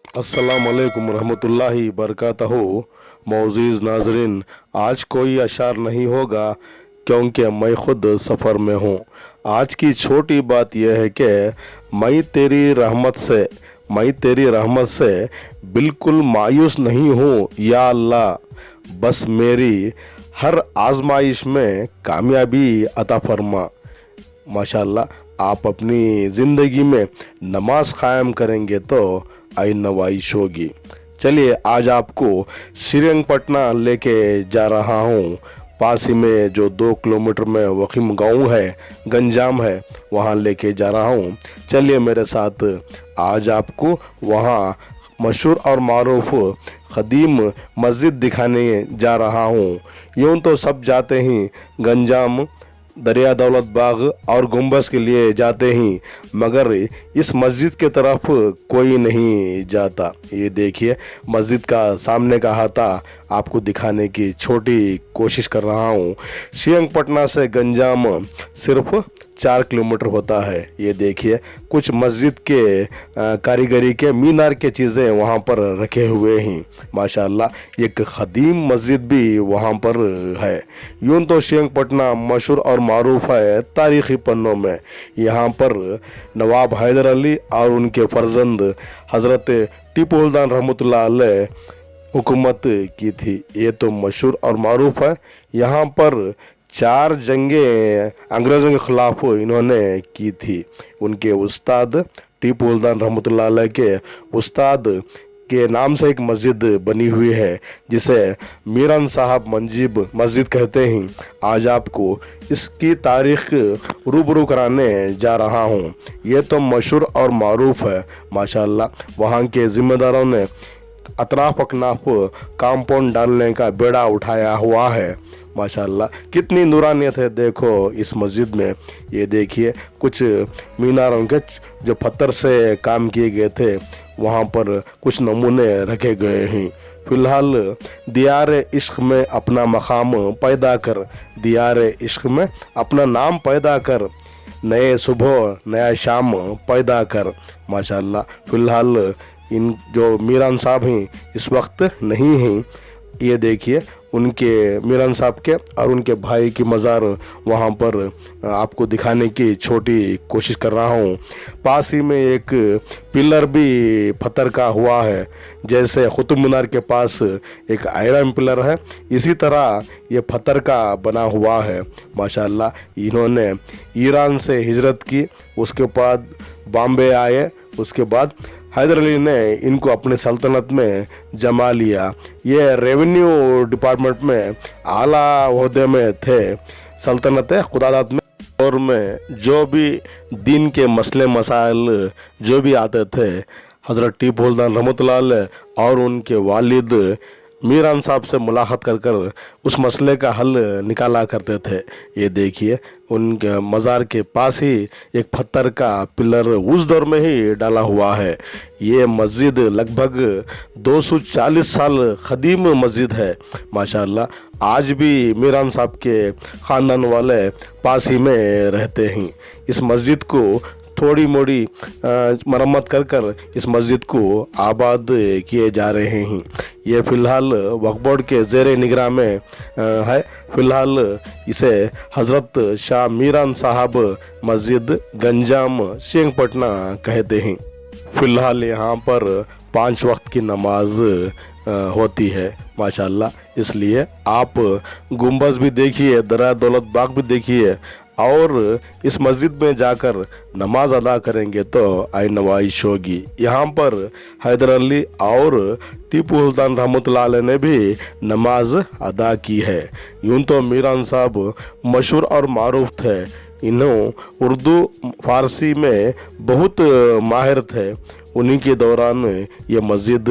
अस्सलामुअलैकुम रहमतुल्लाहि बरकातहू। मोअज़्ज़िज़ नाज़रीन, आज कोई अशार नहीं होगा क्योंकि मैं ख़ुद सफ़र में हूँ। आज की छोटी बात यह है कि मैं तेरी रहमत से बिल्कुल मायूस नहीं हूँ या अल्लाह, बस मेरी हर आजमाइश में कामयाबी अता फरमा। माशाअल्लाह, आप अपनी ज़िंदगी में नमाज कायम करेंगे तो आई नवाइश होगी। चलिए, आज आपको श्रीरंगपटना लेके जा रहा हूँ। पास ही में जो 2 किलोमीटर में वकीम गांव है, गंजाम है, वहाँ लेके जा रहा हूँ। चलिए मेरे साथ, आज आपको वहाँ मशहूर और मारूफ क़दीम मस्जिद दिखाने जा रहा हूँ। यूँ तो सब जाते ही गंजाम, दरिया दौलत बाग और गुंबज के लिए जाते ही, मगर इस मस्जिद के तरफ कोई नहीं जाता। ये देखिए, मस्जिद का सामने का हाथा आपको दिखाने की छोटी कोशिश कर रहा हूँ। श्रीरंगपटना से गंजाम सिर्फ 4 किलोमीटर होता है। ये देखिए, कुछ मस्जिद के कारीगरी के मीनार के चीज़ें वहाँ पर रखे हुए हैं। माशाअल्लाह, एक ख़दीम मस्जिद भी वहाँ पर है। यूँ तो श्रीरंगपटना मशहूर और मारूफ है तारीख़ी पन्नों में। यहाँ पर नवाब हैदर अली और उनके फर्जंद हज़रत टीपू सुल्तान रहमतुल्लाह अलैह हुकूमत की थी। ये तो मशहूर और मारूफ है। यहाँ पर 4 जंगें अंग्रेज़ों के ख़िलाफ़ इन्होंने की थी। उनके उस्ताद टीपू सुल्तान रहमतुल्लाह अलैह के उस्ताद के नाम से एक मस्जिद बनी हुई है, जिसे मीरान साहब मंजीब मस्जिद कहते हैं। आज आपको इसकी तारीख़ रूबरू कराने जा रहा हूँ। ये तो मशहूर और मारूफ है। माशाअल्लाह, वहाँ के ज़िम्मेदारों ने अतराफ़ अकनाफ कंपाउंड डालने का बेड़ा उठाया हुआ है। माशाअल्लाह, कितनी नूरानियत है देखो इस मस्जिद में। ये देखिए, कुछ मीनारों के जो पत्थर से काम किए गए थे, वहाँ पर कुछ नमूने रखे गए हैं। फ़िलहाल दियार इश्क़ में अपना मकाम पैदा कर, दियार इश्क़ में अपना नाम पैदा कर, नए सुबह नया शाम पैदा कर। माशाअल्लाह, फ़िलहाल इन जो मीरान साहब हैं इस वक्त नहीं हैं। ये देखिए, उनके मीरान साहब के और उनके भाई की मज़ार वहाँ पर आपको दिखाने की छोटी कोशिश कर रहा हूँ। पास ही में एक पिलर भी पत्थर का हुआ है, जैसे कुतुब मीनार के पास एक आयरन पिलर है, इसी तरह ये पत्थर का बना हुआ है। माशाअल्लाह, इन्होंने ईरान से हिजरत की, उसके बाद बॉम्बे आए, उसके बाद हैदर अली ने इनको अपने सल्तनत में जमा लिया। ये रेवेन्यू डिपार्टमेंट में आला ओहदे में थे। सल्तनत खुदादात में और में जो भी दीन के मसले मसाइल जो भी आते थे, हज़रत टीपू सुल्तान रहमतुल्लाह अलैह और उनके वालिद मीरान साहब से मुलाकात कर उस मसले का हल निकाला करते थे। ये देखिए, उनके मज़ार के पास ही एक पत्थर का पिलर उस दौर में ही डाला हुआ है। ये मस्जिद लगभग 240 साल क़दीम मस्जिद है। माशाअल्लाह, आज भी मीरान साहब के ख़ानदान वाले पास ही में रहते हैं। इस मस्जिद को थोड़ी मोड़ी मरम्मत कर इस मस्जिद को आबाद किए जा रहे हैं। ये फ़िलहाल वक्फ बोर्ड के ज़ेरे निगरान में है। फ़िलहाल इसे हज़रत शाह मीरान साहब मस्जिद गंजाम श्रीरंगपटना कहते हैं। फ़िलहाल यहाँ पर 5 वक्त की नमाज होती है। माशाअल्लाह, इसलिए आप गुंबज भी देखिए, दरिया दौलत बाग भी देखिए, और इस मस्जिद में जाकर नमाज अदा करेंगे तो आई नवाइश होगी। यहाँ पर हैदर अली और टीपू सुल्तान रहमतुल्लाह अलैह ने भी नमाज अदा की है। यूँ तो मीरान साहब मशहूर और मारूफ थे। इन्हों उर्दू फ़ारसी में बहुत माहिर थे। उन्हीं के दौरान ये मस्जिद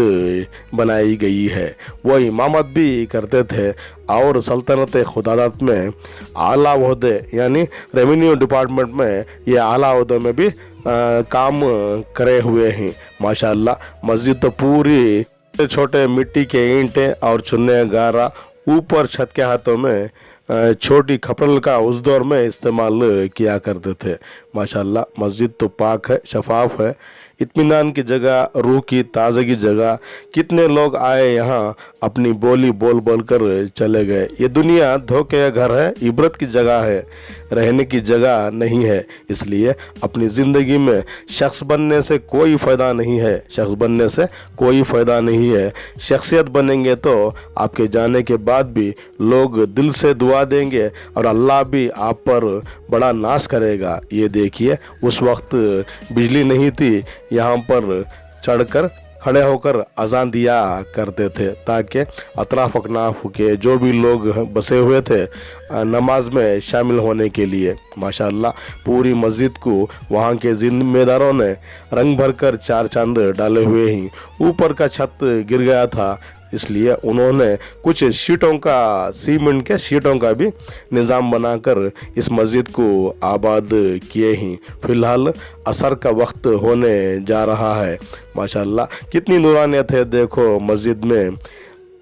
बनाई गई है। वो इमामत भी करते थे और सल्तनत खुदादात में आला ओहदे यानी रेवेन्यू डिपार्टमेंट में ये आला ओहदे में भी काम करे हुए हैं। माशाअल्लाह, मस्जिद तो पूरी छोटे मिट्टी के ईंटें और चुन्ने गारा, ऊपर छत के हाथों में छोटी खपरल का उस दौर में इस्तेमाल किया करते थे। माशाअल्लाह, मस्जिद तो पाक है, शफाफ है। इत्मीनान की जगह, रूह की ताज़गी जगह। कितने लोग आए यहाँ, अपनी बोली बोल बोल कर चले गए। ये दुनिया धोखे का घर है, इबरत की जगह है, रहने की जगह नहीं है। इसलिए अपनी ज़िंदगी में शख्स बनने से कोई फ़ायदा नहीं है, शख्स बनने से कोई फ़ायदा नहीं है। शख्सियत बनेंगे तो आपके जाने के बाद भी लोग दिल से दुआ देंगे और अल्लाह भी आप पर बड़ा नाश करेगा। ये देखिए, उस वक्त बिजली नहीं थी, यहाँ पर चढ़कर खड़े होकर अजान दिया करते थे ताकि अतराफ अकनाफ के जो भी लोग बसे हुए थे नमाज में शामिल होने के लिए। माशाअल्लाह, पूरी मस्जिद को वहाँ के जिम्मेदारों ने रंग भरकर 4 चांद डाले हुए ही ऊपर का छत गिर गया था, इसलिए उन्होंने कुछ शीटों का, सीमेंट के शीटों का भी निज़ाम बनाकर इस मस्जिद को आबाद किए ही। फिलहाल असर का वक्त होने जा रहा है। माशाअल्लाह, कितनी नूरानियत है देखो मस्जिद में।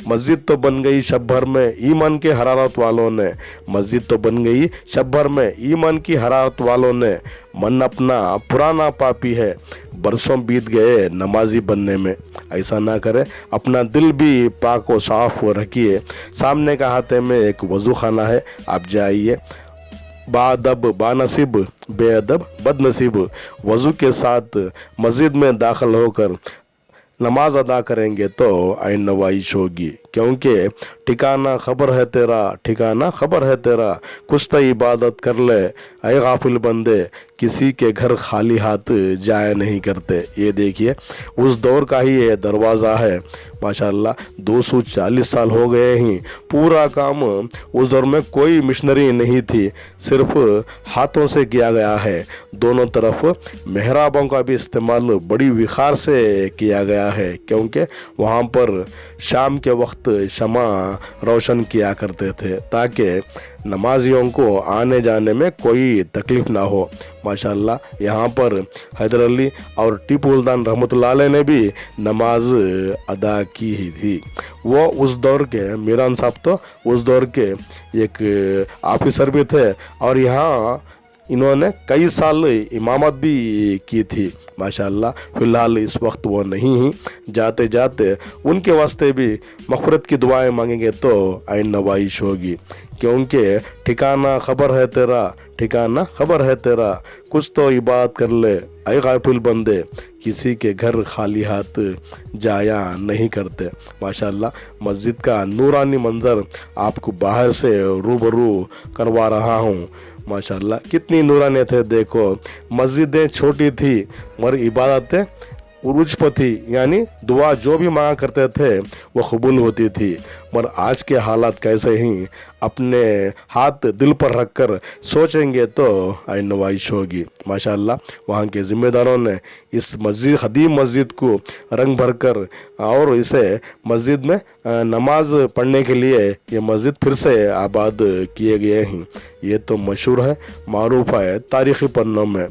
मस्जिद तो बन गई शब भर में ईमान के हरारत वालों ने, मस्जिद तो बन गई शब भर में ईमान की हरारत वालों ने। मन अपना पुराना पापी है, बरसों बीत गए नमाजी बनने में। ऐसा ना करें, अपना दिल भी पाक व साफ रखिए। सामने का हाथे में एक वज़ू खाना है, आप जाइए। बादब बानसीब, बेअदब बदनसीब, वज़ू के साथ मस्जिद में दाखिल होकर नमाज अदा करेंगे तो आइन नवाइश होगी, क्योंकि ठिकाना खबर है तेरा, ठिकाना खबर है तेरा। कुछ तो इबादत कर ले ऐ गाफिल बंदे, किसी के घर खाली हाथ जाया नहीं करते। ये देखिए, उस दौर का ही ये दरवाज़ा है। माशाअल्लाह, 240 साल हो गए ही। पूरा काम उस दौर में कोई मिशनरी नहीं थी, सिर्फ हाथों से किया गया है। दोनों तरफ मेहराबों का भी इस्तेमाल बड़ी विखार से किया गया है, क्योंकि वहाँ पर शाम के वक्त शमा रोशन किया करते थे ताकि नमाजियों को आने जाने में कोई तकलीफ़ ना हो। माशाअल्लाह, यहाँ पर हैदर अली और टीपू सुल्तान रहमतुल्लाह अलैह ने भी नमाज अदा की ही थी। वो उस दौर के, मीरान साहब तो उस दौर के एक ऑफिसर भी थे और यहाँ इन्होंने कई साल इमामत भी की थी। माशाअल्लाह, फ़िलहाल इस वक्त वो नहीं ही। जाते जाते उनके वास्ते भी मग़फ़िरत की दुआएं मांगेंगे तो आइन नवाइश होगी, क्योंकि ठिकाना खबर है तेरा, ठिकाना खबर है तेरा। कुछ तो इबादत कर ले ऐ गाफिल बंदे, किसी के घर खाली हाथ जाया नहीं करते। माशाअल्लाह, मस्जिद का नूरानी मंज़र आपको बाहर से रूबरू करवा रहा हूँ। माशाअल्लाह, कितनी नूरानियत है देखो। मस्जिदें छोटी थी मगर इबादतें उरूज पर थी, यानी दुआ जो भी मांगा करते थे वो कबूल होती थी। मगर आज के हालात कैसे ही, अपने हाथ दिल पर रखकर सोचेंगे तो आइन नवाइश होगी। माशाअल्लाह, वहाँ के ज़िम्मेदारों ने इस मस्जिद, ख़दीम मस्जिद को रंग भर कर और इसे मस्जिद में नमाज पढ़ने के लिए ये मस्जिद फिर से आबाद किए गए हैं। ये तो मशहूर है, मारूफ है तारीख़ी पन्नों में।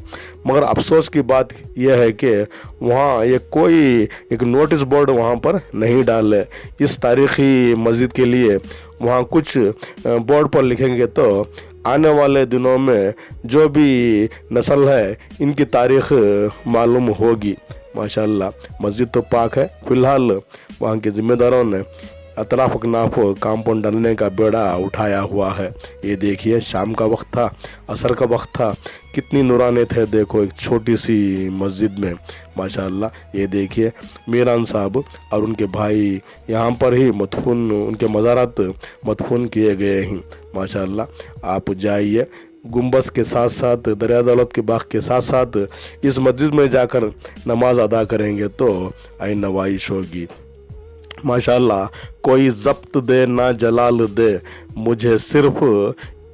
मगर अफसोस की बात यह है कि वहाँ ये कोई एक नोटिस बोर्ड वहाँ पर नहीं डाले इस तारीख़ी मस्जिद के लिए। वहाँ कुछ बोर्ड पर लिखेंगे तो आने वाले दिनों में जो भी नस्ल है इनकी तारीख़ मालूम होगी। माशाअल्लाह, मस्जिद तो पाक है। फ़िलहाल वहाँ के ज़िम्मेदारों ने अतराफ अकनाफ कांपाउंड डालने का बेड़ा उठाया हुआ है। ये देखिए, शाम का वक्त था, असर का वक्त था, कितनी नूरानियत है देखो एक छोटी सी मस्जिद में। माशाअल्लाह, ये देखिए, मीरान साहब और उनके भाई यहाँ पर ही मदफून, उनके मज़ारात मदफून किए गए हैं। माशाअल्लाह, आप जाइए, गुंबस के साथ साथ दरिया दौलत के बाग के साथ साथ इस मस्जिद में जाकर नमाज अदा करेंगे तो आइन नवाइश होगी। माशाअल्लाह, कोई ज़ब्त दे ना जलाल दे, मुझे सिर्फ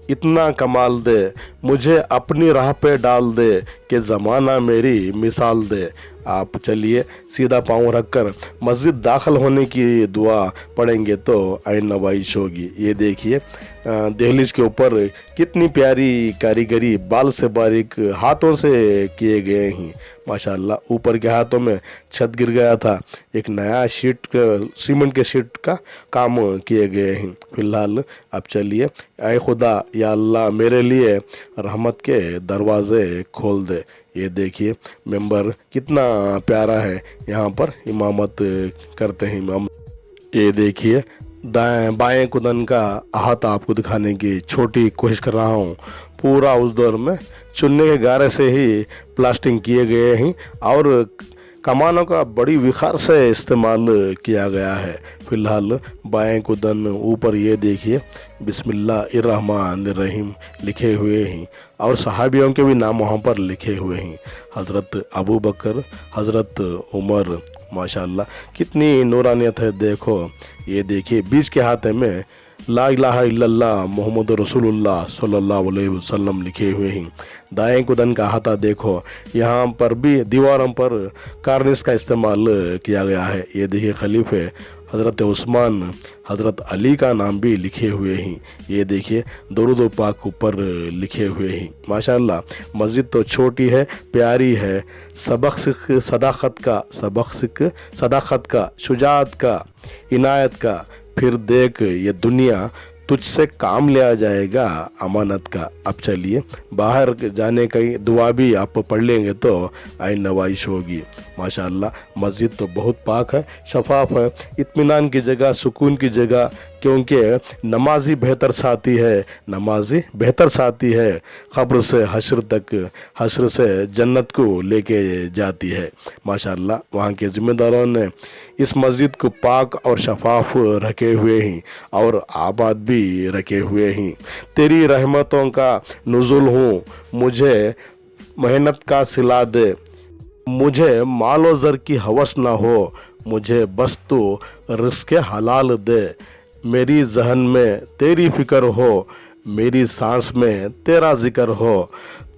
इतना कमाल दे, मुझे अपनी राह पे डाल दे कि ज़माना मेरी मिसाल दे। आप चलिए, सीधा पाँव रखकर मस्जिद दाखिल होने की दुआ पढ़ेंगे तो आइन नवाइश होगी। ये देखिए, दहलीज के ऊपर कितनी प्यारी कारीगरी बाल से बारीक हाथों से किए गए हैं। माशाअल्लाह, ऊपर के हाथों में छत गिर गया था, एक नया शीट, सीमेंट के शीट का काम किए गए हैं। फ़िलहाल अब चलिए, ऐ खुदा या अल्लाह मेरे लिए रहमत के दरवाज़े खोल दे। ये देखिए मेंबर कितना प्यारा है, यहाँ पर इमामत करते हैं इमाम। ये देखिए दाएं बाएं कुदन का अहाता आपको दिखाने की छोटी कोशिश कर रहा हूँ। पूरा उस दौर में चुन्ने के गारे से ही प्लास्टिंग किए गए हैं और कमानों का बड़ी विखार से इस्तेमाल किया गया है। फिलहाल बाएं कुदन ऊपर ये देखिए बिस्मिल्लाहिर्रहमानिर्रहीम लिखे हुए हैं और सहाबियों के भी नाम वहाँ पर लिखे हुए हैं। हज़रत अबू बकर, हज़रत उमर, माशाल्लाह कितनी नूरानियत है। देखो ये देखिए बीच के हाथे में ला इलाहा इल्लल्लाह मोहम्मद रसूलुल्लाह सल्लल्लाहु अलैहि वसल्लम लिखे हुए हैं। दाएं कुदन का हाथा देखो, यहाँ पर भी दीवारों पर कार्निश का इस्तेमाल किया गया है। ये देखिए खलीफे हज़रत उस्मान, हज़रत अली का नाम भी लिखे हुए हैं। ये देखिए दुरूद पाक ऊपर लिखे हुए हैं। माशाल्लाह मस्जिद तो छोटी है, प्यारी है। सबक सीख सदाकत का, शुजाअत का, इनायत का। फिर देख ये दुनिया तुझसे काम लिया जाएगा अमानत का। अब चलिए बाहर जाने की दुआ भी आप पढ़ लेंगे तो आइन नवाइश होगी। माशाल्लाह मस्जिद तो बहुत पाक है, शफाफ है, इत्मीनान की जगह, सुकून की जगह, क्योंकि नमाजी बेहतर साथी है, नमाजी बेहतर साथी है। क़ब्र से हश्र तक, हश्र से जन्नत को लेके जाती है। माशाल्लाह वहाँ के ज़िम्मेदारों ने इस मस्जिद को पाक और शफाफ रखे हुए हैं और आबाद भी रखे हुए हैं। तेरी रहमतों का नुज़ुल हूँ, मुझे मेहनत का सिला दे, मुझे मालो ज़र की हवस ना हो, मुझे बस तो रिज़्क़ हलाल दे। मेरी जहन में तेरी फ़िक्र हो, मेरी सांस में तेरा ज़िक्र हो,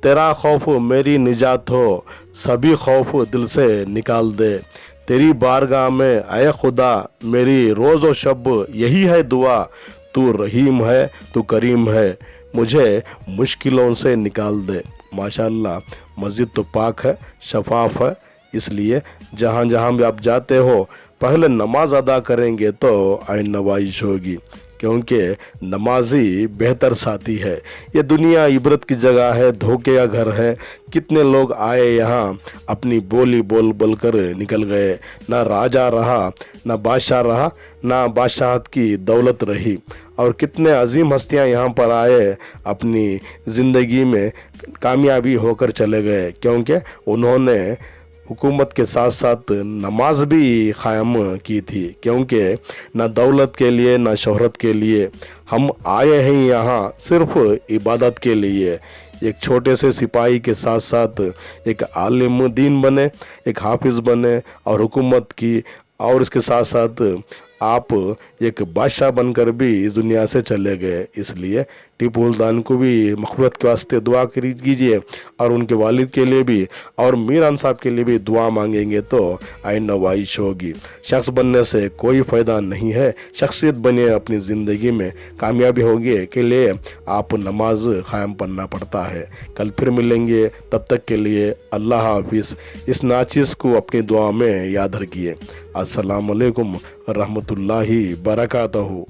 तेरा खौफ मेरी निजात हो, सभी खौफ दिल से निकाल दे। तेरी बारगाह में ऐ खुदा मेरी रोज़ व शब यही है दुआ, तू रहीम है, तू करीम है, मुझे मुश्किलों से निकाल दे। माशाल्लाह मस्जिद तो पाक है, शफाफ है, इसलिए जहाँ जहाँ भी आप जाते हो पहले नमाज अदा करेंगे तो आइन नवाइश होगी, क्योंकि नमाजी बेहतर साथी है। ये दुनिया इबरत की जगह है, धोखे का घर है। कितने लोग आए यहाँ अपनी बोली बोल बोल कर निकल गए, ना राजा रहा, ना बादशाह रहा, ना बादशाहत की दौलत रही। और कितने अजीम हस्तियाँ यहाँ पर आए, अपनी ज़िंदगी में कामयाबी होकर चले गए, क्योंकि उन्होंने हुकूमत के साथ साथ नमाज भी क़ायम की थी। क्योंकि ना दौलत के लिए ना शोहरत के लिए हम आए हैं यहाँ सिर्फ इबादत के लिए। एक छोटे से सिपाही के साथ साथ एक आलिम दीन बने, एक हाफिज़ बने और हुकूमत की, और इसके साथ साथ आप एक बादशाह बनकर भी इस दुनिया से चले गए। इसलिए टीपू सुल्तान को भी मग़फ़िरत के वास्ते दुआ कीजिए और उनके वालिद के लिए भी और मीरान साहब के लिए भी दुआ मांगेंगे तो आइन नवाइश होगी। शख्स बनने से कोई फ़ायदा नहीं है, शख्सियत बने अपनी ज़िंदगी में कामयाबी होगी के लिए आप नमाज क़ायम पढ़ना पड़ता है। कल फिर मिलेंगे, तब तक के लिए अल्लाह हाफिज़। इस नाचिज़ को अपनी दुआ में याद रखिए। अस्सलामु अलैकुम रहमतुल्लाहि बरकातहू।